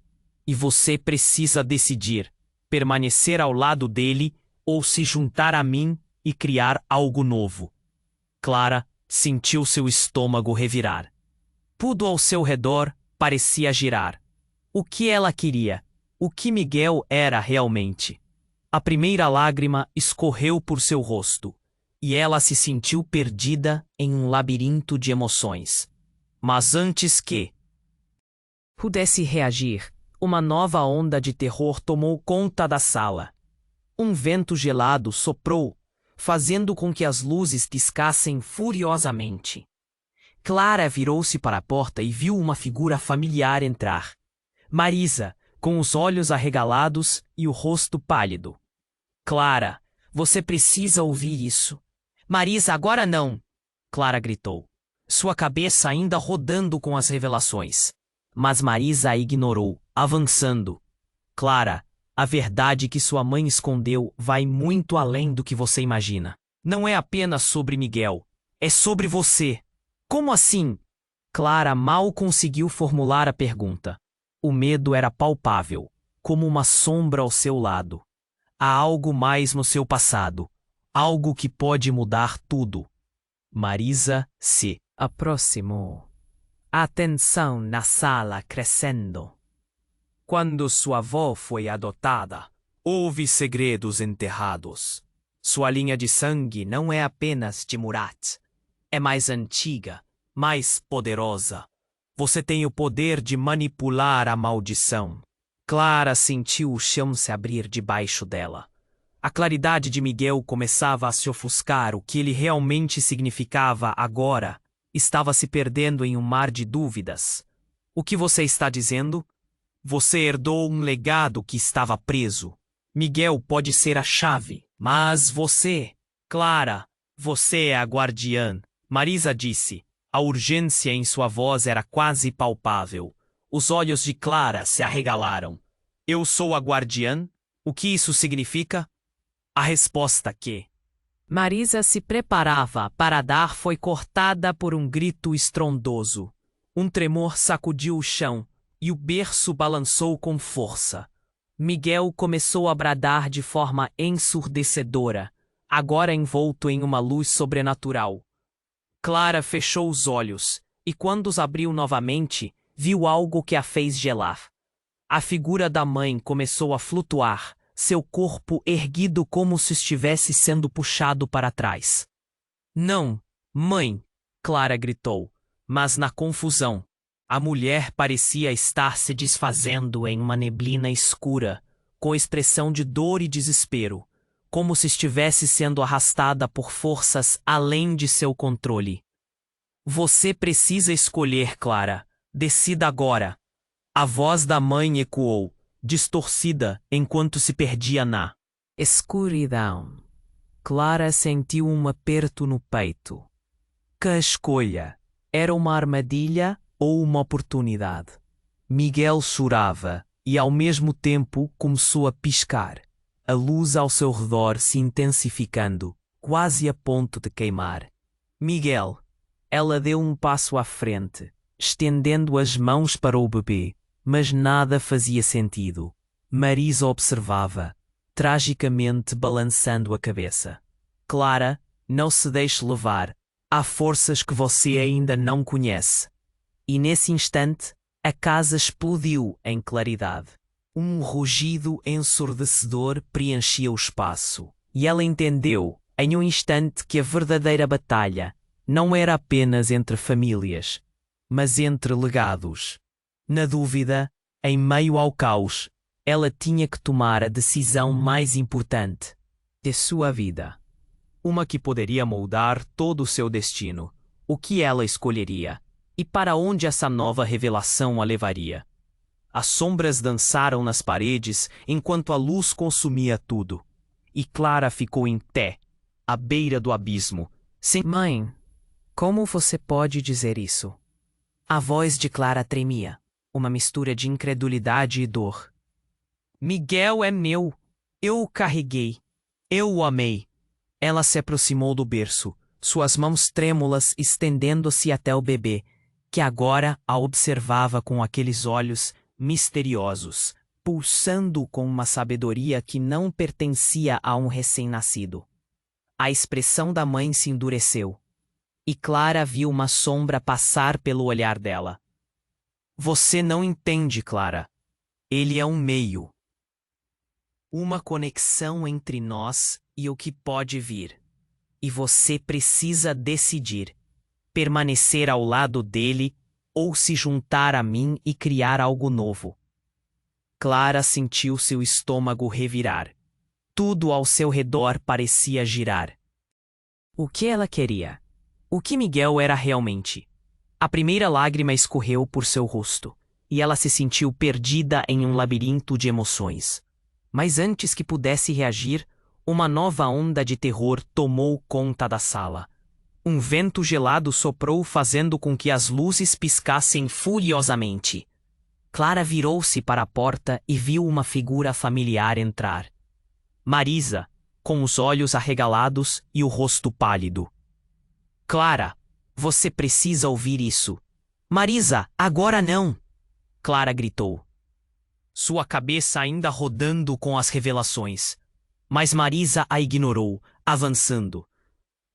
E você precisa decidir: permanecer ao lado dele ou se juntar a mim e criar algo novo. Clara sentiu seu estômago revirar. Tudo ao seu redor parecia girar. O que ela queria? O que Miguel era realmente? A primeira lágrima escorreu por seu rosto, e ela se sentiu perdida em um labirinto de emoções. Mas antes que pudesse reagir, uma nova onda de terror tomou conta da sala. Um vento gelado soprou, fazendo com que as luzes piscassem furiosamente. Clara virou-se para a porta e viu uma figura familiar entrar. Marisa, com os olhos arregalados e o rosto pálido. Clara, você precisa ouvir isso. Marisa, agora não! Clara gritou. sua cabeça ainda rodando com as revelações. Mas Marisa a ignorou, avançando. Clara, a verdade que sua mãe escondeu vai muito além do que você imagina. Não é apenas sobre Miguel, é sobre você. Como assim? Clara mal conseguiu formular a pergunta. O medo era palpável, como uma sombra ao seu lado. Há algo mais no seu passado, algo que pode mudar tudo. Marisa se aproximou. A tensão na sala crescendo. Quando sua avó foi adotada, houve segredos enterrados. Sua linha de sangue não é apenas de Murat. É mais antiga, mais poderosa. Você tem o poder de manipular a maldição. Clara sentiu o chão se abrir debaixo dela. A claridade de Miguel começava a se ofuscar. O que ele realmente significava agora estava se perdendo em um mar de dúvidas. O que você está dizendo? Você herdou um legado que estava preso. Miguel pode ser a chave, mas você, Clara, você é a guardiã. Marisa disse. A urgência em sua voz era quase palpável. Os olhos de Clara se arregalaram. Eu sou a guardiã? O que isso significa? A resposta que Marisa se preparava para dar foi cortada por um grito estrondoso. Um tremor sacudiu o chão e o berço balançou com força. Miguel começou a bradar de forma ensurdecedora, agora envolto em uma luz sobrenatural. Clara fechou os olhos e, quando os abriu novamente, viu algo que a fez gelar. A figura da mãe começou a flutuar, seu corpo erguido como se estivesse sendo puxado para trás. Não, mãe! Clara gritou, mas na confusão. A mulher parecia estar se desfazendo em uma neblina escura, com expressão de dor e desespero, como se estivesse sendo arrastada por forças além de seu controle. Você precisa escolher, Clara. Decida agora. A voz da mãe ecoou, distorcida enquanto se perdia na escuridão. Clara sentiu um aperto no peito. Que escolha? Era uma armadilha ou uma oportunidade? Miguel chorava e, ao mesmo tempo, começou a piscar, a luz ao seu redor se intensificando, quase a ponto de queimar. Miguel! Ela deu um passo à frente, estendendo as mãos para o bebê, mas nada fazia sentido. Marisa observava, tragicamente balançando a cabeça. Clara, não se deixe levar. Há forças que você ainda não conhece. E nesse instante, a casa explodiu em claridade. Um rugido ensurdecedor preenchia o espaço. E ela entendeu, em um instante, que a verdadeira batalha não era apenas entre famílias, mas entre legados. Na dúvida, em meio ao caos, ela tinha que tomar a decisão mais importante de sua vida. Uma que poderia moldar todo o seu destino. O que ela escolheria? E para onde essa nova revelação a levaria? As sombras dançaram nas paredes enquanto a luz consumia tudo. E Clara ficou em pé, à beira do abismo, sem... Mãe, como você pode dizer isso? A voz de Clara tremia, uma mistura de incredulidade e dor. Miguel é meu. Eu o carreguei. Eu o amei. Ela se aproximou do berço, suas mãos trêmulas estendendo-se até o bebê, que agora a observava com aqueles olhos misteriosos, pulsando com uma sabedoria que não pertencia a um recém-nascido. A expressão da mãe se endureceu, e Clara viu uma sombra passar pelo olhar dela. Você não entende, Clara. Ele é um meio. Uma conexão entre nós e o que pode vir. E você precisa decidir: permanecer ao lado dele ou se juntar a mim e criar algo novo. Clara sentiu seu estômago revirar. Tudo ao seu redor parecia girar. O que ela queria? O que Miguel era realmente? A primeira lágrima escorreu por seu rosto, e ela se sentiu perdida em um labirinto de emoções. Mas antes que pudesse reagir, uma nova onda de terror tomou conta da sala. Um vento gelado soprou, fazendo com que as luzes piscassem furiosamente. Clara virou-se para a porta e viu uma figura familiar entrar. Marisa, com os olhos arregalados e o rosto pálido. Clara, você precisa ouvir isso. Marisa, agora não! Clara gritou. Sua cabeça ainda rodando com as revelações. Mas Marisa a ignorou, avançando.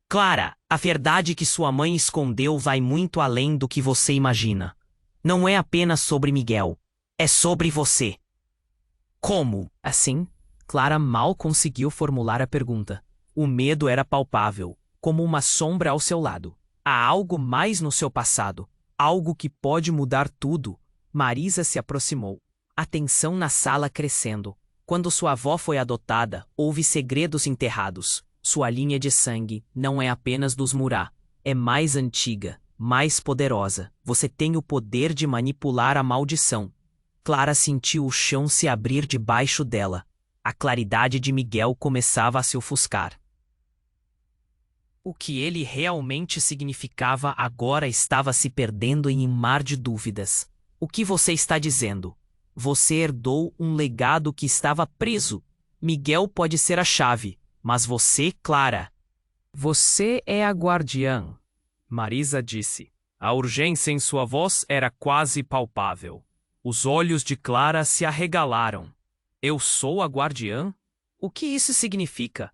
Clara, a verdade que sua mãe escondeu vai muito além do que você imagina. Não é apenas sobre Miguel. É sobre você. Como? Assim, Clara mal conseguiu formular a pergunta. O medo era palpável, como uma sombra ao seu lado. Há algo mais no seu passado. Algo que pode mudar tudo. Marisa se aproximou. A tensão na sala crescendo. Quando sua avó foi adotada, houve segredos enterrados. Sua linha de sangue não é apenas dos Murat. É mais antiga, mais poderosa. Você tem o poder de manipular a maldição. Clara sentiu o chão se abrir debaixo dela. A claridade de Miguel começava a se ofuscar. O que ele realmente significava agora estava se perdendo em um mar de dúvidas. O que você está dizendo? Você herdou um legado que estava preso. Miguel pode ser a chave, mas você, Clara... Você é a guardiã, Marisa disse. A urgência em sua voz era quase palpável. Os olhos de Clara se arregalaram. Eu sou a guardiã? O que isso significa?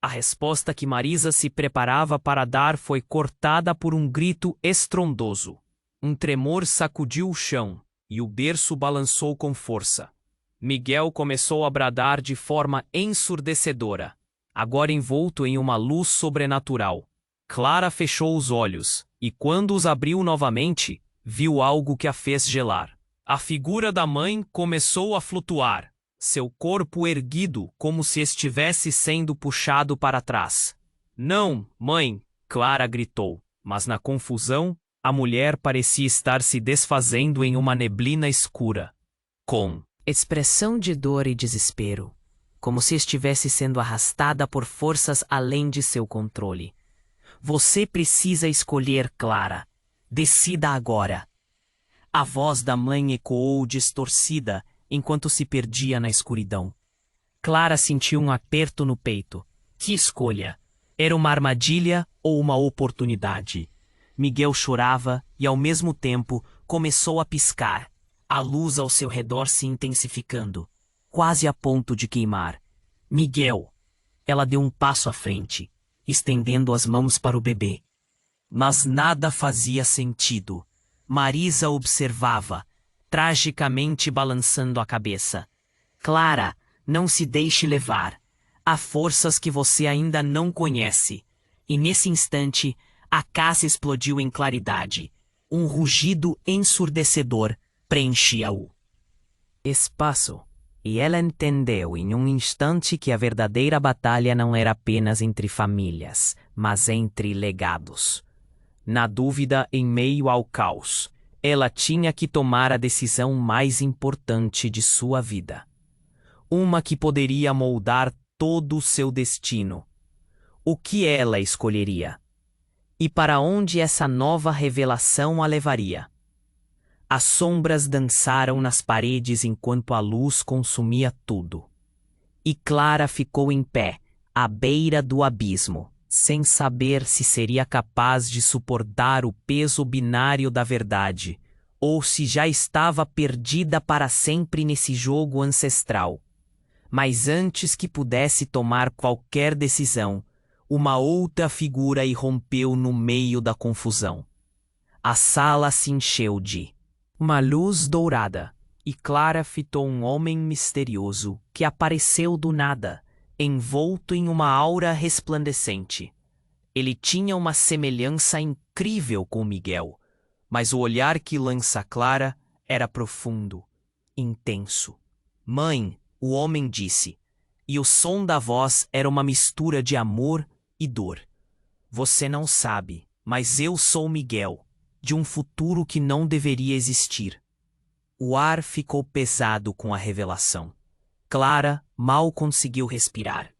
A resposta que Marisa se preparava para dar foi cortada por um grito estrondoso. Um tremor sacudiu o chão, e o berço balançou com força. Miguel começou a bradar de forma ensurdecedora, agora envolto em uma luz sobrenatural. Clara fechou os olhos, e quando os abriu novamente, viu algo que a fez gelar. A figura da mãe começou a flutuar, seu corpo erguido como se estivesse sendo puxado para trás. Não, mãe! Clara gritou, mas na confusão, a mulher parecia estar se desfazendo em uma neblina escura. Com expressão de dor e desespero, como se estivesse sendo arrastada por forças além de seu controle. Você precisa escolher, Clara. Decida agora. A voz da mãe ecoou distorcida enquanto se perdia na escuridão. Clara sentiu um aperto no peito. Que escolha? Era uma armadilha ou uma oportunidade? Miguel chorava e, ao mesmo tempo, começou a piscar, a luz ao seu redor se intensificando, quase a ponto de queimar. Miguel! Ela deu um passo à frente, estendendo as mãos para o bebê. Mas nada fazia sentido. Marisa observava, tragicamente balançando a cabeça. Clara, não se deixe levar. Há forças que você ainda não conhece. E nesse instante, a casa explodiu em claridade. Um rugido ensurdecedor preenchia-o espaço. E ela entendeu em um instante que a verdadeira batalha não era apenas entre famílias, mas entre legados. Na dúvida, em meio ao caos, ela tinha que tomar a decisão mais importante de sua vida. Uma que poderia moldar todo o seu destino. O que ela escolheria? E para onde essa nova revelação a levaria? As sombras dançaram nas paredes enquanto a luz consumia tudo. E Clara ficou em pé, à beira do abismo, sem saber se seria capaz de suportar o peso binário da verdade, ou se já estava perdida para sempre nesse jogo ancestral. Mas antes que pudesse tomar qualquer decisão, uma outra figura irrompeu no meio da confusão. A sala se encheu de uma luz dourada, e Clara fitou um homem misterioso que apareceu do nada, envolto em uma aura resplandecente. Ele tinha uma semelhança incrível com Miguel, mas o olhar que lança Clara era profundo, intenso. Mãe, o homem disse, e o som da voz era uma mistura de amor e dor. Você não sabe, mas eu sou Miguel, de um futuro que não deveria existir. O ar ficou pesado com a revelação. Clara mal conseguiu respirar.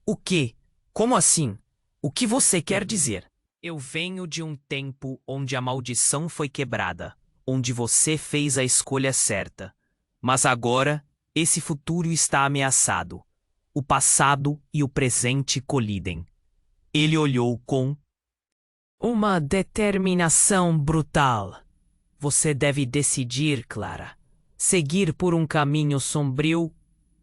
O quê? Como assim? O que você quer dizer? Eu venho de um tempo onde a maldição foi quebrada, onde você fez a escolha certa. Mas agora, esse futuro está ameaçado. O passado e o presente colidem. Ele olhou com uma determinação brutal. Você deve decidir, Clara. Seguir por um caminho sombrio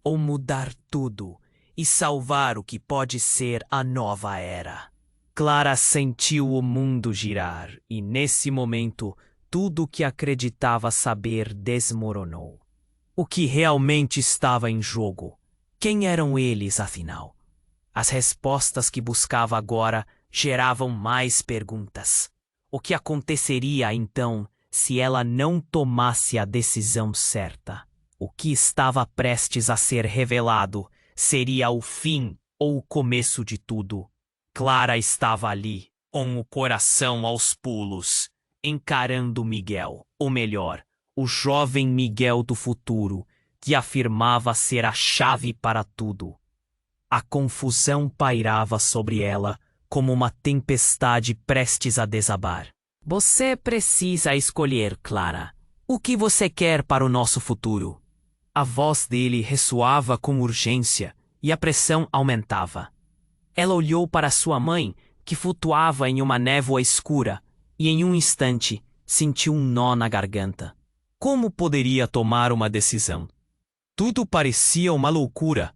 ou mudar tudo e salvar o que pode ser a nova era. Clara sentiu o mundo girar e, nesse momento, tudo o que acreditava saber desmoronou. O que realmente estava em jogo? Quem eram eles, afinal? As respostas que buscava agora geravam mais perguntas. O que aconteceria, então, se ela não tomasse a decisão certa? O que estava prestes a ser revelado seria o fim ou o começo de tudo. Clara estava ali, com o coração aos pulos, encarando Miguel, ou melhor, o jovem Miguel do futuro, que afirmava ser a chave para tudo. A confusão pairava sobre ela como uma tempestade prestes a desabar. Você precisa escolher, Clara. O que você quer para o nosso futuro? A voz dele ressoava com urgência e a pressão aumentava. Ela olhou para sua mãe, que flutuava em uma névoa escura, e em um instante sentiu um nó na garganta. Como poderia tomar uma decisão? Tudo parecia uma loucura,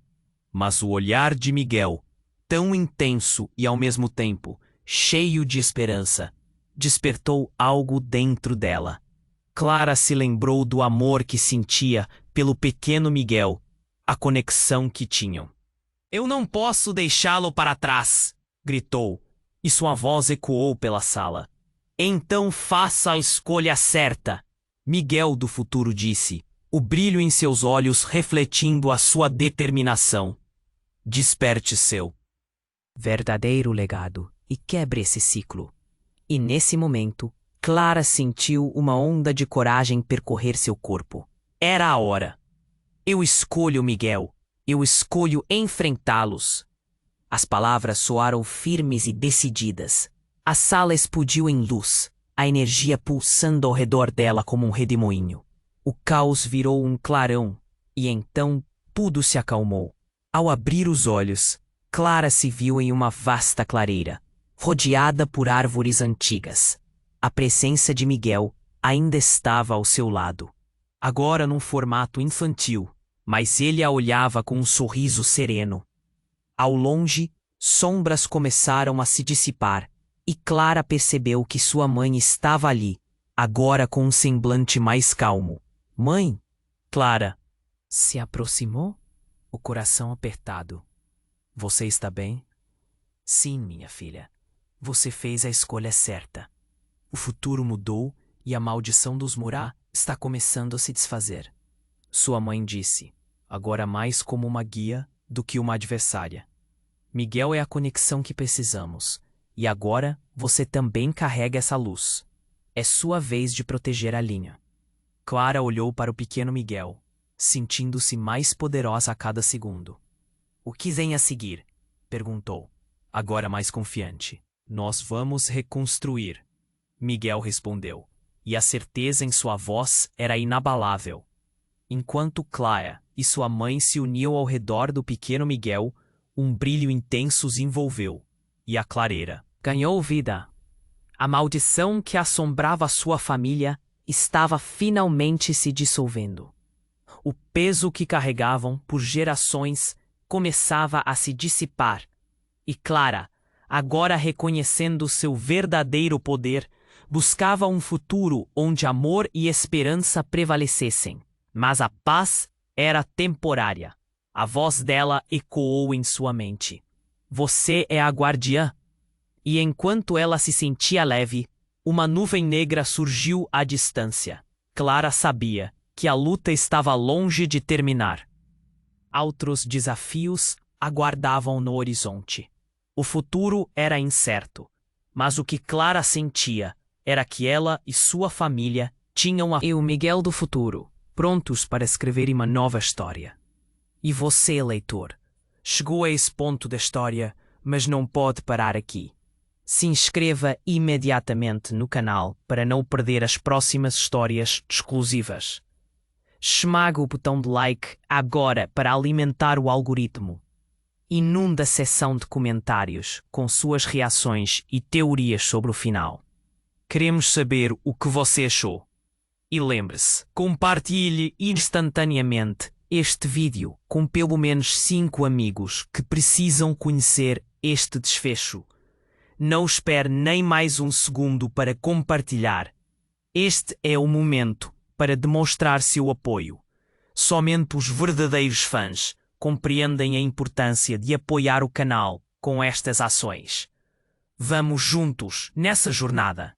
mas o olhar de Miguel, tão intenso e ao mesmo tempo cheio de esperança, despertou algo dentro dela. Clara se lembrou do amor que sentia pelo pequeno Miguel, a conexão que tinham. Eu não posso deixá-lo para trás, gritou, e sua voz ecoou pela sala. Então faça a escolha certa, Miguel do futuro disse, o brilho em seus olhos refletindo a sua determinação. Desperte seu verdadeiro legado e quebre esse ciclo. E nesse momento, Clara sentiu uma onda de coragem percorrer seu corpo. Era a hora. Eu escolho Miguel. Eu escolho enfrentá-los. As palavras soaram firmes e decididas. A sala explodiu em luz, a energia pulsando ao redor dela como um redemoinho. O caos virou um clarão, e então tudo se acalmou. Ao abrir os olhos, Clara se viu em uma vasta clareira, rodeada por árvores antigas. A presença de Miguel ainda estava ao seu lado, agora num formato infantil, mas ele a olhava com um sorriso sereno. Ao longe, sombras começaram a se dissipar, e Clara percebeu que sua mãe estava ali, agora com um semblante mais calmo. Mãe? Clara se aproximou, o coração apertado. Você está bem? Sim, minha filha. Você fez a escolha certa. O futuro mudou e a maldição dos Murá está começando a se desfazer. Sua mãe disse, agora mais como uma guia do que uma adversária. Miguel é a conexão que precisamos, e agora você também carrega essa luz. É sua vez de proteger a linha. Clara olhou para o pequeno Miguel, sentindo-se mais poderosa a cada segundo. O que vem a seguir? Perguntou, agora mais confiante. Nós vamos reconstruir. Miguel respondeu, e a certeza em sua voz era inabalável. Enquanto Clara e sua mãe se uniam ao redor do pequeno Miguel, um brilho intenso os envolveu, e a clareira ganhou vida. A maldição que assombrava sua família estava finalmente se dissolvendo. O peso que carregavam por gerações começava a se dissipar, e Clara, agora reconhecendo seu verdadeiro poder, buscava um futuro onde amor e esperança prevalecessem. Mas a paz era temporária. A voz dela ecoou em sua mente. Você é a guardiã. E enquanto ela se sentia leve, uma nuvem negra surgiu à distância. Clara sabia que a luta estava longe de terminar. Outros desafios aguardavam no horizonte. O futuro era incerto, mas o que Clara sentia era que ela e sua família tinham e o Miguel do futuro, prontos para escrever uma nova história. E você, leitor, chegou a esse ponto da história, mas não pode parar aqui. Se inscreva imediatamente no canal para não perder as próximas histórias exclusivas. Esmague o botão de like agora para alimentar o algoritmo. Inunda a seção de comentários com suas reações e teorias sobre o final. Queremos saber o que você achou. E lembre-se, compartilhe instantaneamente este vídeo com pelo menos 5 amigos que precisam conhecer este desfecho. Não espere nem mais um segundo para compartilhar. Este é o momento para demonstrar seu apoio. Somente os verdadeiros fãs compreendem a importância de apoiar o canal com estas ações. Vamos juntos nessa jornada.